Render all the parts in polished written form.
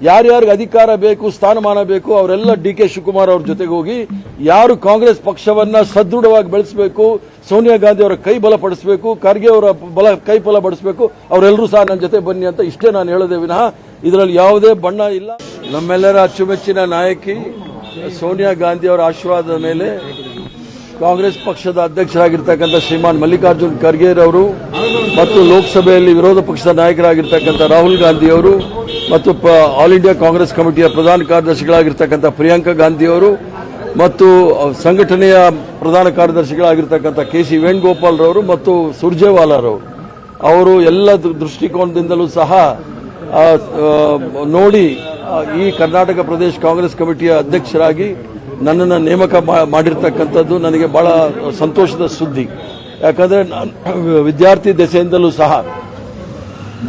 ಯಾರ್ಯಾರಿಗೆ ಅಧಿಕಾರ ಬೇಕು, ಸ್ಥಾನಮಾನ ಬೇಕು, ಅವರೆಲ್ಲ ಡಿ.ಕೆ. ಶಿವಕುಮಾರ್ ಅವ್ರ ಜೊತೆಗೆ ಹೋಗಿ ಯಾರು ಕಾಂಗ್ರೆಸ್ ಪಕ್ಷವನ್ನ ಸದೃಢವಾಗಿ ಬೆಳೆಸಬೇಕು, ಸೋನಿಯಾ ಗಾಂಧಿ ಅವರ ಕೈ ಬಲಪಡಿಸಬೇಕು, ಖರ್ಗೆ ಅವರ ಕೈ ಬಲಪಡಿಸಬೇಕು, ಅವರೆಲ್ಲರೂ ಸಹ ನನ್ನ ಜೊತೆ ಬನ್ನಿ ಅಂತ ಇಷ್ಟೇ ನಾನು ಹೇಳೋದೇ ವಿನಃ ಇದರಲ್ಲಿ ಯಾವುದೇ ಬಣ್ಣ ಇಲ್ಲ. ನಮ್ಮೆಲ್ಲರ ಅಚ್ಚುಮೆಚ್ಚಿನ ನಾಯಕಿ ಸೋನಿಯಾ ಗಾಂಧಿ ಅವರ ಆಶೀರ್ವಾದದ ಮೇಲೆ ಕಾಂಗ್ರೆಸ್ ಪಕ್ಷದ ಅಧ್ಯಕ್ಷರಾಗಿರ್ತಕ್ಕಂಥ ಶ್ರೀಮಾನ್ ಮಲ್ಲಿಕಾರ್ಜುನ್ ಖರ್ಗೆ ಅವರು ಮತ್ತು ಲೋಕಸಭೆಯಲ್ಲಿ ವಿರೋಧ ಪಕ್ಷದ ನಾಯಕರಾಗಿರ್ತಕ್ಕಂಥ ರಾಹುಲ್ ಗಾಂಧಿ ಅವರು ಮತ್ತು ಆಲ್ ಇಂಡಿಯಾ ಕಾಂಗ್ರೆಸ್ ಕಮಿಟಿಯ ಪ್ರಧಾನ ಕಾರ್ಯದರ್ಶಿಗಳಾಗಿರ್ತಕ್ಕಂಥ ಪ್ರಿಯಾಂಕಾ ಗಾಂಧಿ ಅವರು ಮತ್ತು ಸಂಘಟನೆಯ ಪ್ರಧಾನ ಕಾರ್ಯದರ್ಶಿಗಳಾಗಿರ್ತಕ್ಕಂಥ ಕೆ.ಸಿ. ವೇಣುಗೋಪಾಲ್ ರವರು ಮತ್ತು ಸುರ್ಜೇವಾಲಾ ಅವರು ಎಲ್ಲ ದೃಷ್ಟಿಕೋನದಿಂದಲೂ ಸಹ ನೋಡಿ ಈ ಕರ್ನಾಟಕ ಪ್ರದೇಶ ಕಾಂಗ್ರೆಸ್ ಕಮಿಟಿಯ ಅಧ್ಯಕ್ಷರಾಗಿ ನನ್ನನ್ನು ನೇಮಕ ಮಾಡಿರ್ತಕ್ಕಂಥದ್ದು ನನಗೆ ಬಹಳ ಸಂತೋಷದ ಸುದ್ದಿ. ಯಾಕಂದರೆ ವಿದ್ಯಾರ್ಥಿ ದೆಸೆಯಿಂದಲೂ ಸಹ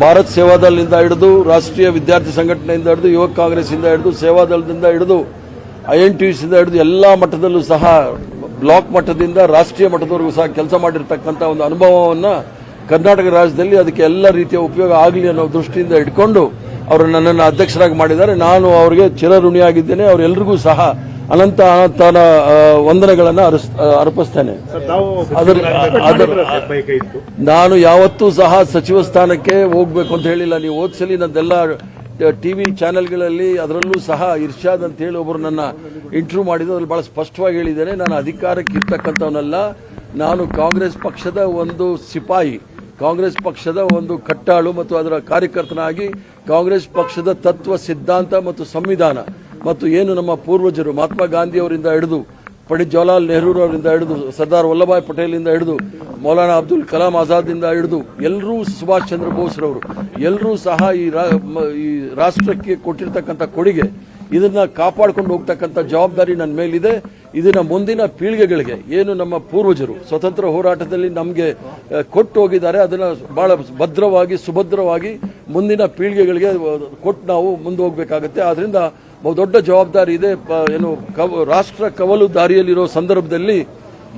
ಭಾರತ್ ಸೇವಾದಳದಿಂದ ಹಿಡಿದು ರಾಷ್ಟ್ರೀಯ ವಿದ್ಯಾರ್ಥಿ ಸಂಘಟನೆಯಿಂದ ಹಿಡಿದು ಯುವಕ ಕಾಂಗ್ರೆಸ್ಸಿಂದ ಹಿಡಿದು ಸೇವಾದಳದಿಂದ ಹಿಡಿದು INTUಸಿಂದ ಹಿಡಿದು ಎಲ್ಲಾ ಮಟ್ಟದಲ್ಲೂ ಸಹ ಬ್ಲಾಕ್ ಮಟ್ಟದಿಂದ ರಾಷ್ಟ್ರೀಯ ಮಟ್ಟದವರೆಗೂ ಸಹ ಕೆಲಸ ಮಾಡಿರ್ತಕ್ಕಂಥ ಒಂದು ಅನುಭವವನ್ನು ಕರ್ನಾಟಕ ರಾಜ್ಯದಲ್ಲಿ ಅದಕ್ಕೆ ಎಲ್ಲ ರೀತಿಯ ಉಪಯೋಗ ಆಗಲಿ ಅನ್ನೋ ದೃಷ್ಟಿಯಿಂದ ಇಟ್ಕೊಂಡು ಅವರು ನನ್ನನ್ನು ಅಧ್ಯಕ್ಷರಾಗಿ ಮಾಡಿದ್ದಾರೆ. ನಾನು ಅವರಿಗೆ ಚಿರಋಣಿಯಾಗಿದ್ದೇನೆ. ಅವರೆಲ್ಲರಿಗೂ ಸಹ ಅನಂತ ಅನಂತನ ವಂದನೆಗಳನ್ನು ಅರ್ಪಿಸ್ತೇನೆ. ನಾನು ಯಾವತ್ತೂ ಸಹ ಸಚಿವ ಸ್ಥಾನಕ್ಕೆ ಹೋಗ್ಬೇಕು ಅಂತ ಹೇಳಿಲ್ಲ. ನೀವು ಓದ್ಸಲಿ ನಂದೆಲ್ಲ ಟಿವಿ ಚಾನೆಲ್ಗಳಲ್ಲಿ ಅದರಲ್ಲೂ ಸಹ ಇರ್ಷಾದ್ ಅಂತ ಹೇಳಿ ಒಬ್ಬರು ನನ್ನ ಇಂಟರ್ವ್ಯೂ ಮಾಡಿದ್ರು. ಅದ್ರಲ್ಲಿ ಬಹಳ ಸ್ಪಷ್ಟವಾಗಿ ಹೇಳಿದ್ದೇನೆ, ನಾನು ಅಧಿಕಾರಕ್ಕೆ ಇರ್ತಕ್ಕಂಥವನಲ್ಲ. ನಾನು ಕಾಂಗ್ರೆಸ್ ಪಕ್ಷದ ಒಂದು ಸಿಪಾಯಿ, ಕಾಂಗ್ರೆಸ್ ಪಕ್ಷದ ಒಂದು ಕಟ್ಟಾಳು ಮತ್ತು ಅದರ ಕಾರ್ಯಕರ್ತನಾಗಿ ಕಾಂಗ್ರೆಸ್ ಪಕ್ಷದ ತತ್ವ ಸಿದ್ಧಾಂತ ಮತ್ತು ಸಂವಿಧಾನ ಮತ್ತು ಏನು ನಮ್ಮ ಪೂರ್ವಜರು ಮಹಾತ್ಮ ಗಾಂಧಿ ಅವರಿಂದ ಹಿಡಿದು ಪಂಡಿತ್ ಜವಾಹರ್ಲಾಲ್ ನೆಹರು ಅವರಿಂದ ಹಿಡಿದು ಸರ್ದಾರ್ ವಲ್ಲಭಾಯ್ ಪಟೇಲಿಂದ ಹಿಡಿದು ಮೌಲಾನಾ ಅಬ್ದುಲ್ ಕಲಾಂ ಆಜಾದ್ದಿಂದ ಹಿಡಿದು ಎಲ್ಲರೂ ಸುಭಾಷ್ ಚಂದ್ರ ಬೋಸ್ರವರು ಎಲ್ಲರೂ ಸಹ ಈ ರಾಷ್ಟ್ರಕ್ಕೆ ಕೊಟ್ಟಿರ್ತಕ್ಕಂಥ ಕೊಡುಗೆ ಇದನ್ನ ಕಾಪಾಡಿಕೊಂಡು ಹೋಗ್ತಕ್ಕಂಥ ಜವಾಬ್ದಾರಿ ನನ್ನ ಮೇಲಿದೆ. ಇದನ್ನ ಮುಂದಿನ ಪೀಳಿಗೆಗಳಿಗೆ ಏನು ನಮ್ಮ ಪೂರ್ವಜರು ಸ್ವತಂತ್ರ ಹೋರಾಟದಲ್ಲಿ ನಮಗೆ ಕೊಟ್ಟು ಹೋಗಿದ್ದಾರೆ ಅದನ್ನ ಬಹಳ ಭದ್ರವಾಗಿ ಸುಭದ್ರವಾಗಿ ಮುಂದಿನ ಪೀಳಿಗೆಗಳಿಗೆ ಕೊಟ್ಟು ನಾವು ಮುಂದೆ ಹೋಗಬೇಕಾಗುತ್ತೆ. ಆದ್ರಿಂದ ಬಹುದೊಡ್ಡ ಜವಾಬ್ದಾರಿ ಇದೆ. ಏನು ರಾಷ್ಟ್ರ ಕವಲು ದಾರಿಯಲ್ಲಿರೋ ಸಂದರ್ಭದಲ್ಲಿ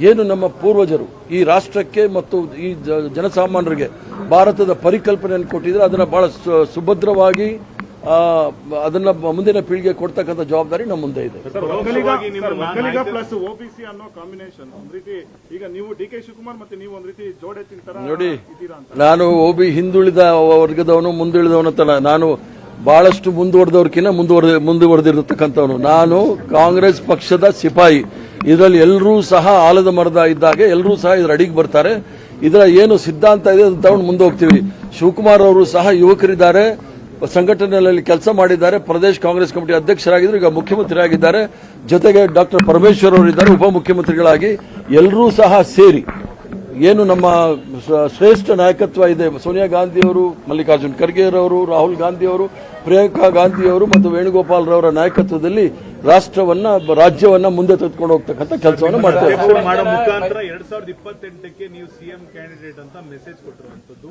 ಏನು ನಮ್ಮ ಪೂರ್ವಜರು ಈ ರಾಷ್ಟ್ರಕ್ಕೆ ಮತ್ತು ಈ ಜನಸಾಮಾನ್ಯರಿಗೆ ಭಾರತದ ಪರಿಕಲ್ಪನೆಯನ್ನು ಕೊಟ್ಟಿದ್ರೆ ಅದನ್ನ ಬಹಳ ಸುಭದ್ರವಾಗಿ ಅದನ್ನ ಮುಂದಿನ ಪೀಳಿಗೆ ಕೊಡ್ತಕ್ಕಂಥ ಜವಾಬ್ದಾರಿ ನಮ್ಮ ಮುಂದೆ ಇದೆ. ನೋಡಿ, ನಾನು ಹಿಂದುಳಿದ ವರ್ಗದವನು ಮುಂದುಳಿದವನು ಅಂತ ನಾನು ಬಹಳಷ್ಟು ಮುಂದುವರೆದವ್ರಕ್ಕಿಂತ ಮುಂದುವರೆದಿರತಕ್ಕಂಥವನು. ನಾನು ಕಾಂಗ್ರೆಸ್ ಪಕ್ಷದ ಸಿಪಾಯಿ. ಇದರಲ್ಲಿ ಎಲ್ಲರೂ ಸಹ ಆಲದ ಮರದ ಇದ್ದಾಗ ಎಲ್ಲರೂ ಸಹ ಇದರ ಅಡಿಗೆ ಬರ್ತಾರೆ. ಇದರ ಏನು ಸಿದ್ಧಾಂತ ಇದೆ ಅದನ್ನು ತಗೊಂಡು ಮುಂದೆ ಹೋಗ್ತೀವಿ. ಶಿವಕುಮಾರ್ ಅವರು ಸಹ ಯುವಕರಿದ್ದಾರೆ, ಸಂಘಟನೆಯಲ್ಲಿ ಕೆಲಸ ಮಾಡಿದ್ದಾರೆ, ಪ್ರದೇಶ ಕಾಂಗ್ರೆಸ್ ಕಮಿಟಿ ಅಧ್ಯಕ್ಷರಾಗಿದ್ದರು, ಈಗ ಮುಖ್ಯಮಂತ್ರಿ ಆಗಿದ್ದಾರೆ. ಜೊತೆಗೆ ಡಾಕ್ಟರ್ ಪರಮೇಶ್ವರ್ ಅವರು ಇದ್ದಾರೆ ಉಪಮುಖ್ಯಮಂತ್ರಿಗಳಾಗಿ. ಎಲ್ಲರೂ ಸಹ ಸೇರಿ ಏನು ನಮ್ಮ ಶ್ರೇಷ್ಠ ನಾಯಕತ್ವ ಇದೆ, ಸೋನಿಯಾ ಗಾಂಧಿ ಅವರು, ಮಲ್ಲಿಕಾರ್ಜುನ್ ಖರ್ಗೆ ಅವರು, ರಾಹುಲ್ ಗಾಂಧಿ ಅವರು, ಪ್ರಿಯಾಂಕಾ ಗಾಂಧಿ ಅವರು ಮತ್ತು ವೇಣುಗೋಪಾಲ್ ರವರ ನಾಯಕತ್ವದಲ್ಲಿ ರಾಜ್ಯವನ್ನ ಮುಂದೆ ತೆಗೆದುಕೊಂಡು ಹೋಗ್ತಕ್ಕಂಥ ಕೆಲಸವನ್ನು ಮಾಡ್ತಾರೆ. 2028ಕ್ಕೆ ನೀವು ಸಿಎಂ ಕ್ಯಾಂಡಿಡೇಟ್ ಅಂತ ಮೆಸೇಜ್ ಕೊಟ್ಟಿರುವಂತದ್ದು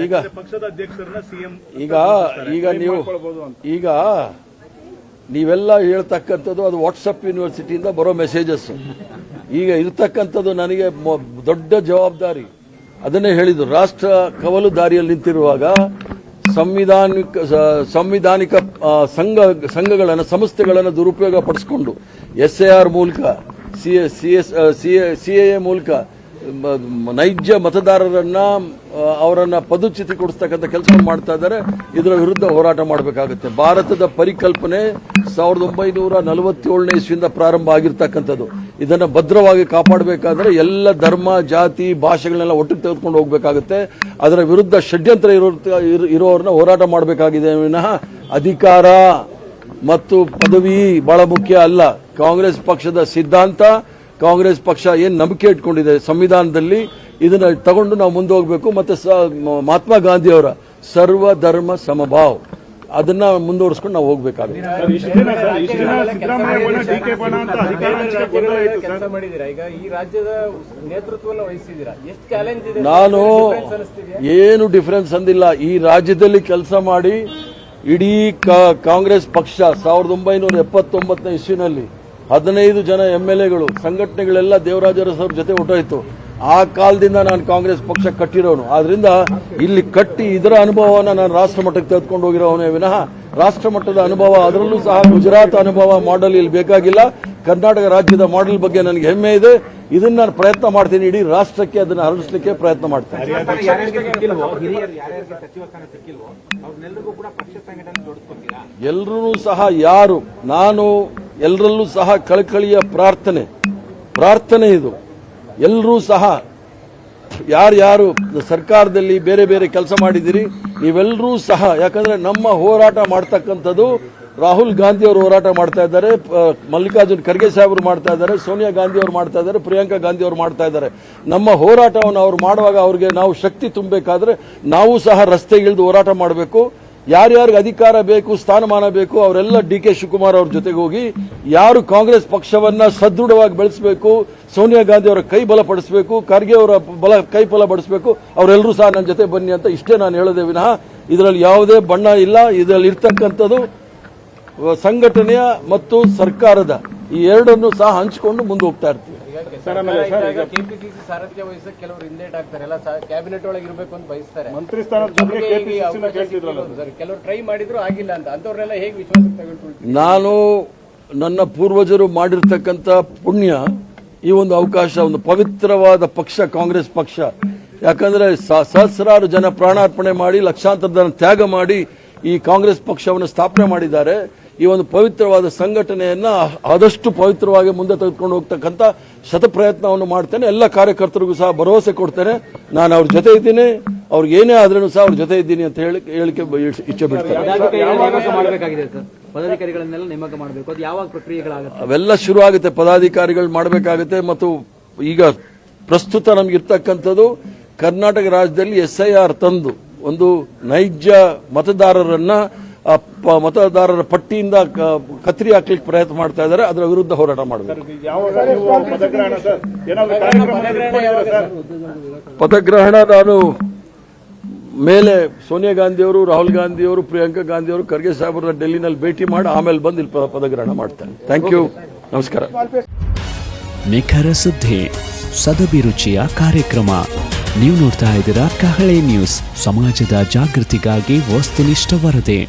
ಈಗ ಪಕ್ಷದ ಅಧ್ಯಕ್ಷರನ್ನ ಸಿಎಂ ಈಗ ನೀವೆಲ್ಲ ಹೇಳ್ತಕ್ಕಂಥದ್ದು ಅದು ವಾಟ್ಸಪ್ ಯೂನಿವರ್ಸಿಟಿಯಿಂದ ಬರೋ ಮೆಸೇಜಸ್. ಈಗ ಇರ್ತಕ್ಕಂಥದ್ದು ನನಗೆ ದೊಡ್ಡ ಜವಾಬ್ದಾರಿ. ಅದನ್ನೇ ಹೇಳಿದ್ರು, ರಾಷ್ಟ್ರ ಕವಲು ದಾರಿಯಲ್ಲಿ ನಿಂತಿರುವಾಗ ಸಂವಿಧಾನಿಕ ಸಂಘಗಳನ್ನು ಸಂಸ್ಥೆಗಳನ್ನು ದುರುಪಯೋಗ ಪಡಿಸಿಕೊಂಡು SIR ಮೂಲಕ CAA ಮೂಲಕ ನೈಜ ಮತದಾರರನ್ನ ಅವರನ್ನ ಪದಚ್ಯುತಿ ಕೊಡಿಸ್ತಕ್ಕಂಥ ಕೆಲಸ ಮಾಡ್ತಾ ಇದ್ದಾರೆ. ಇದರ ವಿರುದ್ಧ ಹೋರಾಟ ಮಾಡಬೇಕಾಗುತ್ತೆ. ಭಾರತದ ಪರಿಕಲ್ಪನೆ 1947ನೇ ಇಸ್ವಿಯಿಂದ ಪ್ರಾರಂಭ ಆಗಿರ್ತಕ್ಕಂಥದ್ದು. ಇದನ್ನ ಭದ್ರವಾಗಿ ಕಾಪಾಡಬೇಕಾದ್ರೆ ಎಲ್ಲ ಧರ್ಮ ಜಾತಿ ಭಾಷೆಗಳನ್ನೆಲ್ಲ ಒಟ್ಟಿಗೆ ತೆಗೆದುಕೊಂಡು ಹೋಗಬೇಕಾಗುತ್ತೆ. ಅದರ ವಿರುದ್ಧ ಷಡ್ಯಂತ್ರ ಇರೋರನ್ನ ಹೋರಾಟ ಮಾಡಬೇಕಾಗಿದೆ ವಿನಃ ಅಧಿಕಾರ ಮತ್ತು ಪದವಿ ಬಹಳ ಮುಖ್ಯ ಅಲ್ಲ. ಕಾಂಗ್ರೆಸ್ ಪಕ್ಷದ ಸಿದ್ಧಾಂತ, ಕಾಂಗ್ರೆಸ್ ಪಕ್ಷ ಏನ್ ನಂಬಿಕೆ ಇಟ್ಕೊಂಡಿದೆ ಸಂವಿಧಾನದಲ್ಲಿ, ಇದನ್ನ ತಗೊಂಡು ನಾವು ಮುಂದೆ ಹೋಗಬೇಕು. ಮತ್ತೆ ಮಹಾತ್ಮ ಗಾಂಧಿ ಅವರ ಸರ್ವ ಧರ್ಮ ಸಮಭಾವ್ ಅದನ್ನ ಮುಂದುವರಿಸಿಕೊಂಡು ನಾವು ಹೋಗ್ಬೇಕಾಗುತ್ತೆ. ನಾನು ಏನು ಡಿಫರೆನ್ಸ್ ಅಂದಿಲ್ಲ. ಈ ರಾಜ್ಯದಲ್ಲಿ ಕೆಲಸ ಮಾಡಿ ಇಡೀ ಕಾಂಗ್ರೆಸ್ ಪಕ್ಷ 1979ನೇ ಇಸ್ವಿನಲ್ಲಿ 15 ಜನ MLAಗಳು ಸಂಘಟನೆಗಳೆಲ್ಲ ದೇವರಾಜ ಅರಸು ಅವ್ರ ಜೊತೆ ಹೊರಟೋಯ್ತು. ಆ ಕಾಲದಿಂದ ನಾನು ಕಾಂಗ್ರೆಸ್ ಪಕ್ಷ ಕಟ್ಟಿರೋನು. ಆದ್ರಿಂದ ಇಲ್ಲಿ ಕಟ್ಟಿ ಇದರ ಅನುಭವನ ನಾನು ರಾಷ್ಟ್ರ ಮಟ್ಟಕ್ಕೆ ತೆಗೆದುಕೊಂಡು ಹೋಗಿರೋವನೇ ವಿನಃ ರಾಷ್ಟ್ರ ಮಟ್ಟದ ಅನುಭವ, ಅದರಲ್ಲೂ ಸಹ ಗುಜರಾತ್ ಅನುಭವ ಮಾಡೆಲ್ ಇಲ್ಲಿ ಬೇಕಾಗಿಲ್ಲ. ಕರ್ನಾಟಕ ರಾಜ್ಯದ ಮಾಡೆಲ್ ಬಗ್ಗೆ ನನಗೆ ಹೆಮ್ಮೆ ಇದೆ. ಇದನ್ನ ನಾನು ಪ್ರಯತ್ನ ಮಾಡ್ತೀನಿ, ಇಡೀ ರಾಷ್ಟ್ರಕ್ಕೆ ಅದನ್ನು ಹರಡಿಸಲಿಕ್ಕೆ ಪ್ರಯತ್ನ ಮಾಡ್ತೀನಿ. ಎಲ್ಲರೂ ಸಹ ನಾನು ಎಲ್ಲರಲ್ಲೂ ಸಹ ಕಳಕಳಿಯ ಪ್ರಾರ್ಥನೆ ಇದು. ಎಲ್ಲರೂ ಸಹ ಯಾರು ಸರ್ಕಾರದಲ್ಲಿ ಬೇರೆ ಬೇರೆ ಕೆಲಸ ಮಾಡಿದಿರಿ ನೀವೆಲ್ಲರೂ ಸಹ, ಯಾಕಂದ್ರೆ ನಮ್ಮ ಹೋರಾಟ ಮಾಡ್ತಕ್ಕಂಥದ್ದು ರಾಹುಲ್ ಗಾಂಧಿ ಅವರು ಹೋರಾಟ ಮಾಡ್ತಾ ಇದ್ದಾರೆ, ಮಲ್ಲಿಕಾರ್ಜುನ್ ಖರ್ಗೆ ಸಾಹೇಬರು ಮಾಡ್ತಾ ಇದ್ದಾರೆ, ಸೋನಿಯಾ ಗಾಂಧಿ ಅವರು ಮಾಡ್ತಾ ಇದ್ದಾರೆ, ಪ್ರಿಯಾಂಕಾ ಗಾಂಧಿ ಅವರು ಮಾಡ್ತಾ ಇದ್ದಾರೆ. ನಮ್ಮ ಹೋರಾಟವನ್ನು ಅವ್ರು ಮಾಡುವಾಗ ಅವ್ರಿಗೆ ನಾವು ಶಕ್ತಿ ತುಂಬಬೇಕಾದ್ರೆ ನಾವು ಸಹ ರಸ್ತೆಗಿಳಿದು ಹೋರಾಟ ಮಾಡಬೇಕು. ಯಾರ್ಯಾರಿಗೆ ಅಧಿಕಾರ ಬೇಕು, ಸ್ಥಾನಮಾನ ಬೇಕು, ಅವರೆಲ್ಲ DK ಶಿವಕುಮಾರ್ ಅವ್ರ ಜೊತೆಗೆ ಹೋಗಿ ಯಾರು ಕಾಂಗ್ರೆಸ್ ಪಕ್ಷವನ್ನ ಸದೃಢವಾಗಿ ಬೆಳೆಸಬೇಕು, ಸೋನಿಯಾ ಗಾಂಧಿ ಅವರ ಕೈ ಬಲಪಡಿಸಬೇಕು, ಖರ್ಗೆ ಅವರ ಕೈ ಬಲಪಡಿಸಬೇಕು, ಅವರೆಲ್ಲರೂ ಸಹ ನನ್ನ ಜೊತೆ ಬನ್ನಿ ಅಂತ ಇಷ್ಟೇ ನಾನು ಹೇಳೋದೇ ವಿನಃ ಇದರಲ್ಲಿ ಯಾವುದೇ ಬಣ್ಣ ಇಲ್ಲ. ಇದರಲ್ಲಿ ಇರ್ತಕ್ಕಂಥದ್ದು ಸಂಘಟನೆಯ ಮತ್ತು ಸರ್ಕಾರದ ಈ ಎರಡನ್ನು ಸಹ ಹಂಚಿಕೊಂಡು ಮುಂದೆ ಹೋಗ್ತಾ ಇರ್ತೀವಿ. ಕೆಪಿಸಿಸಿ ಸಾರಥ್ಯ ವಹಿಸಕ್ಕೆ ಕೆಲವರು ಹಿಂದೇಟ್ ಆಗ್ತಾರೆ, ಎಲ್ಲ ಕ್ಯಾಬಿನೆಟ್ ಒಳಗೆ ಇರಬೇಕು ಅಂತ ಬಯಸ್ತಾರೆ. ಮಂತ್ರಿ ಸ್ಥಾನದ ಕೆಲವರು ಟ್ರೈ ಮಾಡಿದ್ರು ಆಗಿಲ್ಲ ಅಂತ, ಅಂತವ್ರನ್ನೆಲ್ಲ ಹೇಗೆ ವಿಶ್ವಾಸಕ್ಕೆ ತಗೊಂಡು ನಾನು ನನ್ನ ಪೂರ್ವಜರು ಮಾಡಿರ್ತಕ್ಕಂಥ ಪುಣ್ಯ ಈ ಒಂದು ಅವಕಾಶ, ಒಂದು ಪವಿತ್ರವಾದ ಪಕ್ಷ ಕಾಂಗ್ರೆಸ್ ಪಕ್ಷ. ಯಾಕಂದ್ರೆ ಸಹಸ್ರಾರು ಜನ ಪ್ರಾಣಾರ್ಪಣೆ ಮಾಡಿ ಲಕ್ಷಾಂತರ ಜನ ತ್ಯಾಗ ಮಾಡಿ ಈ ಕಾಂಗ್ರೆಸ್ ಪಕ್ಷವನ್ನು ಸ್ಥಾಪನೆ ಮಾಡಿದ್ದಾರೆ. ಈ ಒಂದು ಪವಿತ್ರವಾದ ಸಂಘಟನೆಯನ್ನ ಆದಷ್ಟು ಪವಿತ್ರವಾಗಿ ಮುಂದೆ ತೆಗೆದುಕೊಂಡು ಹೋಗ್ತಕ್ಕಂಥ ಶತಪ್ರಯತ್ನವನ್ನು ಮಾಡ್ತೇನೆ. ಎಲ್ಲ ಕಾರ್ಯಕರ್ತರಿಗೂ ಸಹ ಭರವಸೆ ಕೊಡ್ತೇನೆ, ನಾನು ಅವ್ರ ಜೊತೆ ಇದ್ದೀನಿ, ಅವ್ರಿಗೆ ಏನೇ ಆದ್ರೂ ಸಹ ಅವ್ರ ಜೊತೆ ಇದ್ದೀನಿ ಅಂತ ಹೇಳಿಕೆ ಇಚ್ಛೆ ಬಿಡ್ತೇನೆ. ಪದಾಧಿಕಾರಿಗಳನ್ನೆಲ್ಲ ನೇಮಕ ಮಾಡಬೇಕು, ಅದು ಯಾವಾಗ ಪ್ರಕ್ರಿಯೆಗಳಾಗುತ್ತೆ? ಅವೆಲ್ಲ ಶುರು ಆಗುತ್ತೆ, ಪದಾಧಿಕಾರಿಗಳು ಮಾಡಬೇಕಾಗುತ್ತೆ. ಮತ್ತು ಈಗ ಪ್ರಸ್ತುತ ನಮಗಿರ್ತಕ್ಕಂಥದ್ದು ಕರ್ನಾಟಕ ರಾಜ್ಯದಲ್ಲಿ SIR ತಂದು ಒಂದು ನೈಜ ಮತದಾರರ ಪಟ್ಟಿಯಿಂದ ಕತ್ತರಿ ಹಾಕ್ಲಿಕ್ಕೆ ಪ್ರಯತ್ನ ಮಾಡ್ತಾ ಇದ್ದಾರೆ. ಅದರ ವಿರುದ್ಧ ಹೋರಾಟ ಮಾಡಬೇಕು. ಪದಗ್ರಹಣ ನಾನು ಮೇಲೆ ಸೋನಿಯಾ ಗಾಂಧಿ ಅವರು, ರಾಹುಲ್ ಗಾಂಧಿ ಅವರು, ಪ್ರಿಯಾಂಕಾ ಗಾಂಧಿ ಅವರು, ಖರ್ಗೆ ಸಾಹೇಬರನ್ನ ಡೆಲ್ಲಿನಲ್ಲಿ ಭೇಟಿ ಮಾಡಿ ಆಮೇಲೆ ಬಂದು ಇಲ್ಲಿ ಪದಗ್ರಹಣ ಮಾಡ್ತೇನೆ. ಥ್ಯಾಂಕ್ ಯು, ನಮಸ್ಕಾರ. ನಿಖರ ಸುದ್ದಿ, ಸದಭಿರುಚಿಯ ಕಾರ್ಯಕ್ರಮ. ನೀವು ನೋಡ್ತಾ ಇದ್ದೀರಾ ಕಹಳೆ ನ್ಯೂಸ್, ಸಮಾಜದ ಜಾಗೃತಿಗಾಗಿ ವಸ್ತುನಿಷ್ಠ ವರದಿ.